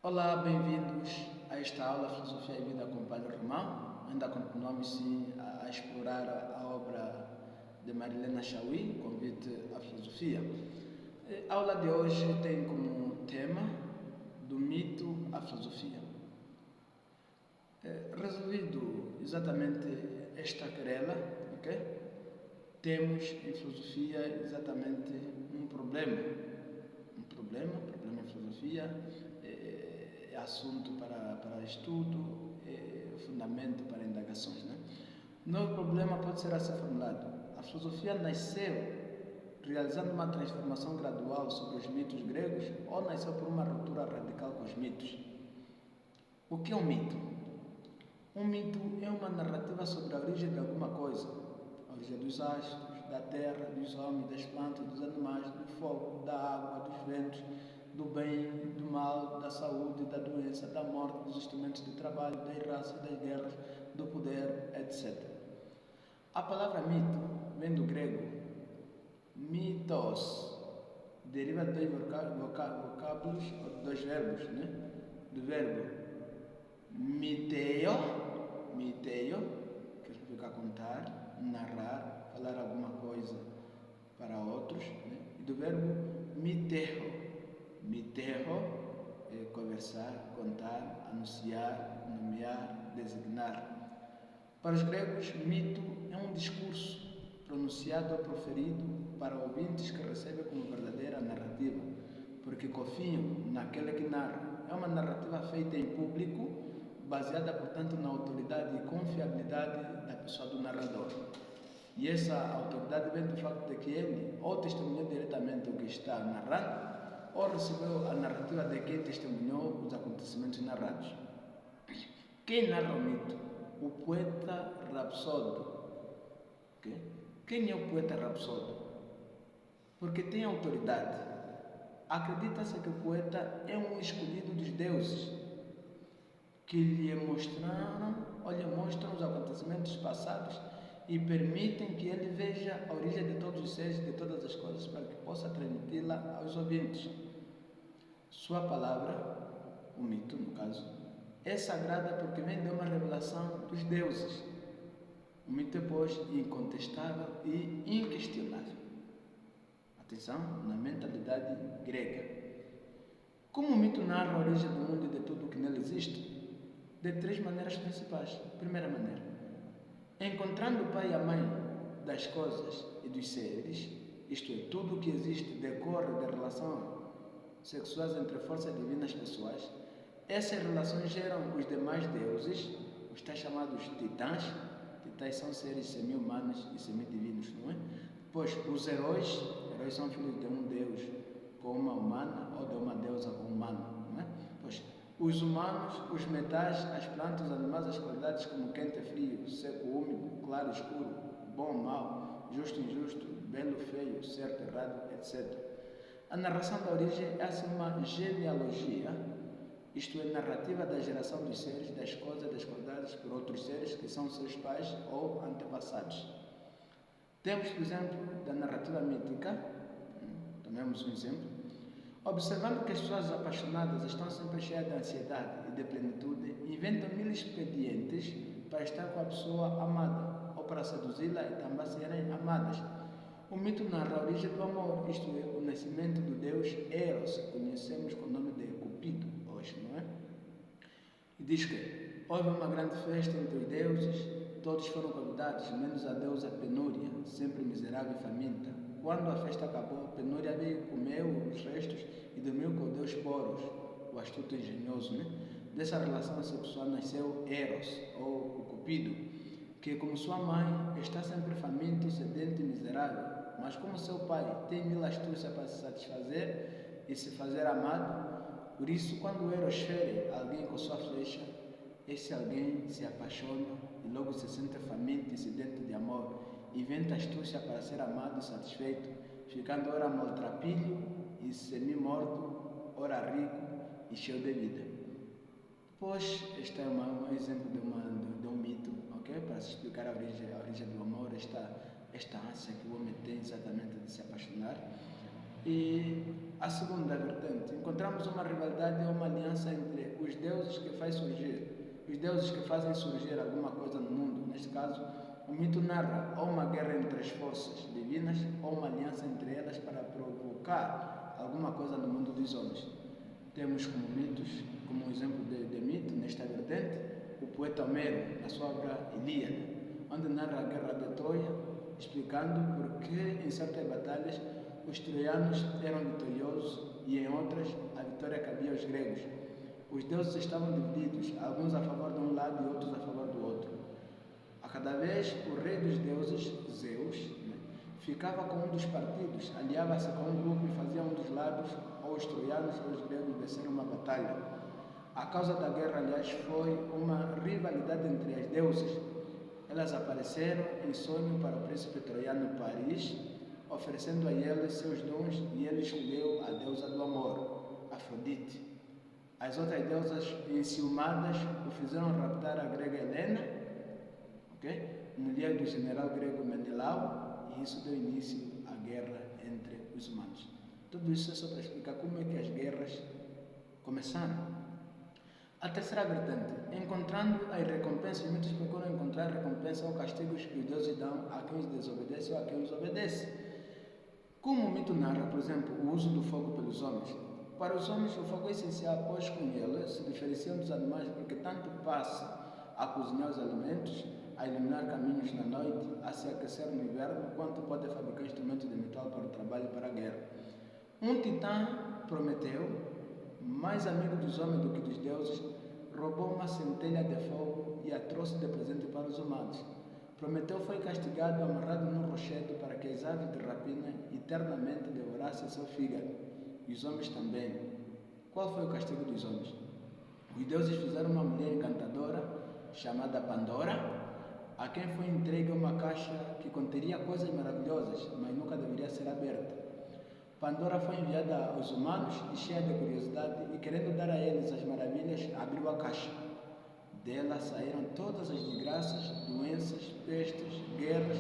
Olá, bem-vindos a esta aula Filosofia e Vida com o Padre Romão. Ainda continuamos sim a explorar a obra de Marilena Chaui, Convite à Filosofia. A aula de hoje tem como tema do mito à filosofia. Resolvido exatamente esta querela, ok? Temos em filosofia exatamente um problema em filosofia, é assunto para estudo, é fundamento para indagações. Né? O novo problema pode ser assim formulado: a filosofia nasceu realizando uma transformação gradual sobre os mitos gregos ou nasceu por uma ruptura radical com os mitos? O que é um mito? Um mito é uma narrativa sobre a origem de alguma coisa, a origem dos astros, da terra, dos homens, das plantas, dos animais, do fogo, da água, dos ventos, do bem, do mal, da saúde, da doença, da morte, dos instrumentos de trabalho, das raças, das guerras, do poder, etc. A palavra mito vem do grego mitos, deriva de dois vocábulos, ou dois verbos, né? Do verbo miteio, que significa contar, narrar, falar alguma coisa para outros, né? E do verbo miterro é conversar, contar, anunciar, nomear, designar. Para os gregos, mito é um discurso pronunciado ou proferido para ouvintes que recebem como verdadeira narrativa, porque confiam naquele que narra. É uma narrativa feita em público, baseada, portanto, na autoridade e confiabilidade da pessoa do narrador. E essa autoridade vem do facto de que ele ou testemunhou diretamente o que está narrando, ou recebeu a narrativa de quem testemunhou os acontecimentos narrados. Quem narra o mito? O poeta rapsodo. Okay? Quem é o poeta rapsodo? Porque tem autoridade. Acredita-se que o poeta é um escolhido dos deuses, que lhe mostraram ou lhe mostram os acontecimentos passados e permitem que ele veja a origem de todos os seres, de todas as coisas, para que possa transmiti-la aos ouvintes. Sua palavra, o mito no caso, é sagrada porque vem de uma revelação dos deuses. O mito é, pois, incontestável e inquestionável. Atenção, na mentalidade grega. Como o mito narra a origem do mundo e de tudo o que nele existe? De três maneiras principais. Primeira maneira, encontrando o pai e a mãe das coisas e dos seres, isto é, tudo o que existe decorre de relações sexuais entre forças divinas pessoais. Essas relações geram os demais deuses, os tais chamados titãs. Titãs são seres semi-humanos e semi-divinos, não é? Pois os heróis são filhos de um deus com uma humana ou de uma deusa com humano, não é? Pois os humanos, os metais, as plantas, os animais, as qualidades como quente, frio, seco, úmido, claro, escuro, bom, mau, justo, injusto, belo, feio, certo, errado, etc. A narração da origem é assim uma genealogia, isto é, narrativa da geração dos seres, das coisas, das qualidades por outros seres que são seus pais ou antepassados. Temos, por exemplo, da narrativa mítica, tomemos um exemplo, observando que as pessoas apaixonadas estão sempre cheias de ansiedade e de plenitude, inventam mil expedientes para estar com a pessoa amada ou para seduzi-la e também serem amadas. O mito narra a origem do amor, isto é, o nascimento do deus Eros, que conhecemos com o nome de Cupido hoje, não é? E diz que houve uma grande festa entre os deuses, todos foram convidados, menos a deusa Penúria, sempre miserável e faminta. Quando a festa acabou, Penúria veio, comeu os restos e dormiu com o deus Poros, o astuto e engenhoso, né? Dessa relação sexual nasceu Eros, ou o Cupido, que, como sua mãe, está sempre faminto, sedento e miserável. Mas como seu pai tem mil astúcias para se satisfazer e se fazer amado, por isso, quando Eros fere alguém com sua flecha, esse alguém se apaixona e logo se sente faminto e sedento de amor, inventa astúcia para ser amado e satisfeito, ficando ora maltrapilho e semi-morto, ora rico e cheio de vida. Pois, este é um exemplo de um mito, ok? Para se explicar a origem do amor, esta ânsia que o homem tem exatamente de se apaixonar. E a segunda vertente, encontramos uma rivalidade ou uma aliança entre os deuses que faz surgir, os deuses que fazem surgir alguma coisa no mundo. Neste caso, o mito narra ou uma guerra entre as forças divinas ou uma aliança entre elas para provocar alguma coisa no mundo dos homens. Temos como mitos, como um exemplo de mito nesta vertente, o poeta Homero, na sua obra Ilíada, onde narra a guerra de Troia, explicando por que em certas batalhas os troianos eram vitoriosos e em outras a vitória cabia aos gregos. Os deuses estavam divididos, alguns a favor de um lado e outros a favor do outro. A cada vez o rei dos deuses, Zeus, ficava com um dos partidos, aliava-se com um grupo e fazia um dos lados, ou os troianos ou os gregos, vencer uma batalha. A causa da guerra, aliás, foi uma rivalidade entre as deusas. Elas apareceram em sonho para o príncipe troiano Paris, oferecendo a ele seus dons, e ele escolheu a deusa do amor, Afrodite. As outras deusas enciumadas o fizeram raptar a grega Helena, mulher do general grego Menelau, e isso deu início à guerra entre os humanos. Tudo isso é só para explicar como é que as guerras começaram. A terceira vertente, encontrando as recompensas, os mitos procuram encontrar recompensa ou castigos que os deuses dão a quem os desobedece ou a quem os obedece. Como o mito narra, por exemplo, o uso do fogo pelos homens. Para os homens, o fogo é essencial, pois com ele se diferenciam dos animais, porque tanto passa a cozinhar os alimentos, a iluminar caminhos na noite, a se aquecer no inverno, quanto pode fabricar instrumentos de metal para o trabalho e para a guerra. Um titã, Prometeu, mais amigo dos homens do que dos deuses, roubou uma centelha de fogo e a trouxe de presente para os humanos. Prometeu foi castigado, amarrado num rochedo, para que as aves de rapina eternamente devorassem seu fígado, e os homens também. Qual foi o castigo dos homens? Os deuses fizeram uma mulher encantadora, chamada Pandora, a quem foi entregue uma caixa que conteria coisas maravilhosas, mas nunca deveria ser aberta. Pandora foi enviada aos humanos e, cheia de curiosidade e querendo dar a eles as maravilhas, abriu a caixa. Dela saíram todas as desgraças, doenças, pestes, guerras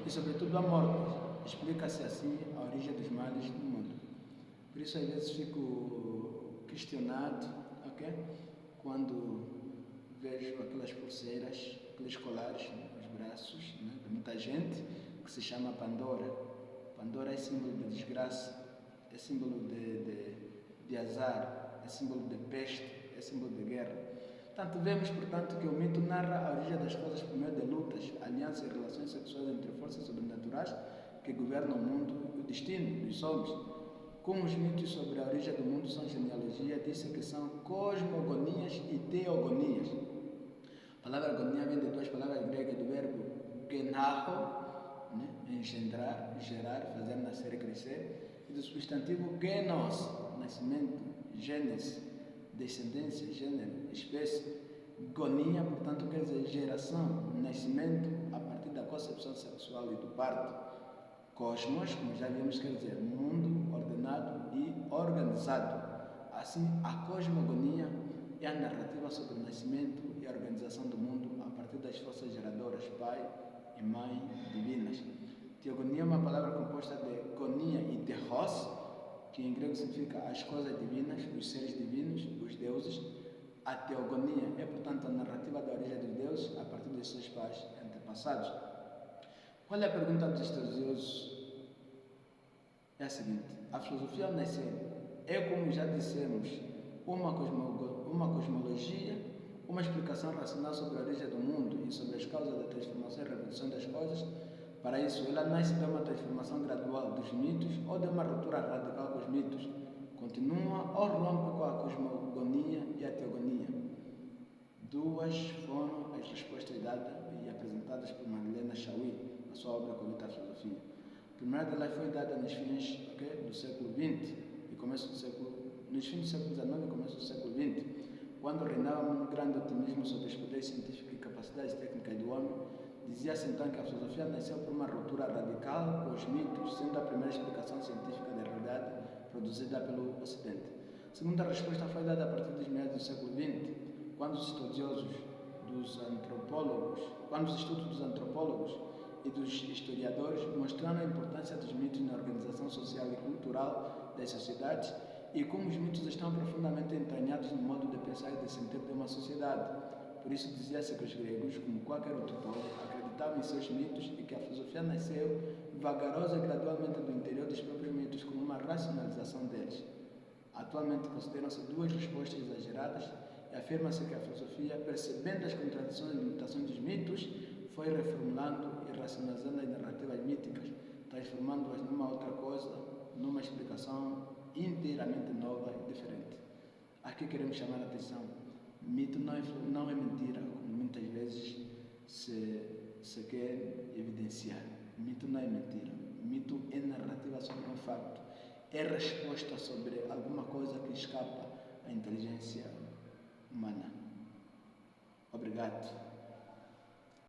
e, sobretudo, a morte. Explica-se assim a origem dos males no mundo. Por isso, às vezes, fico questionado, quando vejo aquelas pulseiras, aqueles colares nos braços, de muita gente, que se chama Pandora. Pandora é símbolo de desgraça, é símbolo de azar, é símbolo de peste, é símbolo de guerra. Portanto, vemos, portanto, que o mito narra a origem das coisas por meio de lutas, alianças e relações sexuais entre forças sobrenaturais que governam o mundo e o destino dos homens. Como os mitos sobre a origem do mundo são genealogia, disse que são cosmogonias e teogonias. A palavra agonia vem de duas palavras gregas do verbo genaho, engendrar, gerar, fazer nascer e crescer, e do substantivo genos, nascimento, gênese, descendência, gênero, espécie. Gonia, portanto, quer dizer geração, nascimento a partir da concepção sexual e do parto. Cosmos, como já vimos, quer dizer mundo ordenado e organizado. Assim, a cosmogonia é a narrativa sobre o nascimento e a organização do mundo a partir das forças geradoras, pai e mãe divinas. Teogonia é uma palavra composta de gonia e teos, que em grego significa as coisas divinas, os seres divinos, os deuses. A teogonia é, portanto, a narrativa da origem dos deuses a partir dos seus pais antepassados. Qual é a pergunta dos estudiosos? É a seguinte: a filosofia ao nascer é, como já dissemos, uma cosmologia, uma explicação racional sobre a origem do mundo e sobre as causas da transformação e reprodução das coisas. Para isso, ela nasce de uma transformação gradual dos mitos ou de uma ruptura radical com os mitos. Continua ou rompe com a cosmogonia e a teogonia. Duas foram as respostas dadas e apresentadas por Madeleine Chauí na sua obra Convite à Filosofia. A primeira delas foi dada nos fins do século XX e começo do século, nos fins do século XIX e começo do século XX, quando reinava um grande otimismo sobre os poderes científicos e capacidades técnicas do homem. Dizia-se então que a filosofia nasceu por uma ruptura radical com os mitos, sendo a primeira explicação científica da realidade produzida pelo Ocidente. A segunda resposta foi dada a partir dos meados do século XX, quando os estudos dos antropólogos e dos historiadores, mostrando a importância dos mitos na organização social e cultural das sociedades e como os mitos estão profundamente entranhados no modo de pensar e de sentir de uma sociedade. Por isso dizia-se que os gregos, como qualquer outro povo, acreditavam em seus mitos e que a filosofia nasceu vagarosa e gradualmente do interior dos próprios mitos como uma racionalização deles. Atualmente consideram-se duas respostas exageradas e afirma-se que a filosofia, percebendo as contradições e limitações dos mitos, foi reformulando e racionalizando as narrativas míticas, transformando-as numa outra coisa, numa explicação inteiramente nova e diferente. Aqui queremos chamar a atenção. Mito não é mentira, como muitas vezes se quer evidenciar. Mito não é mentira. Mito é narrativa sobre um fato. É resposta sobre alguma coisa que escapa à inteligência humana. Obrigado.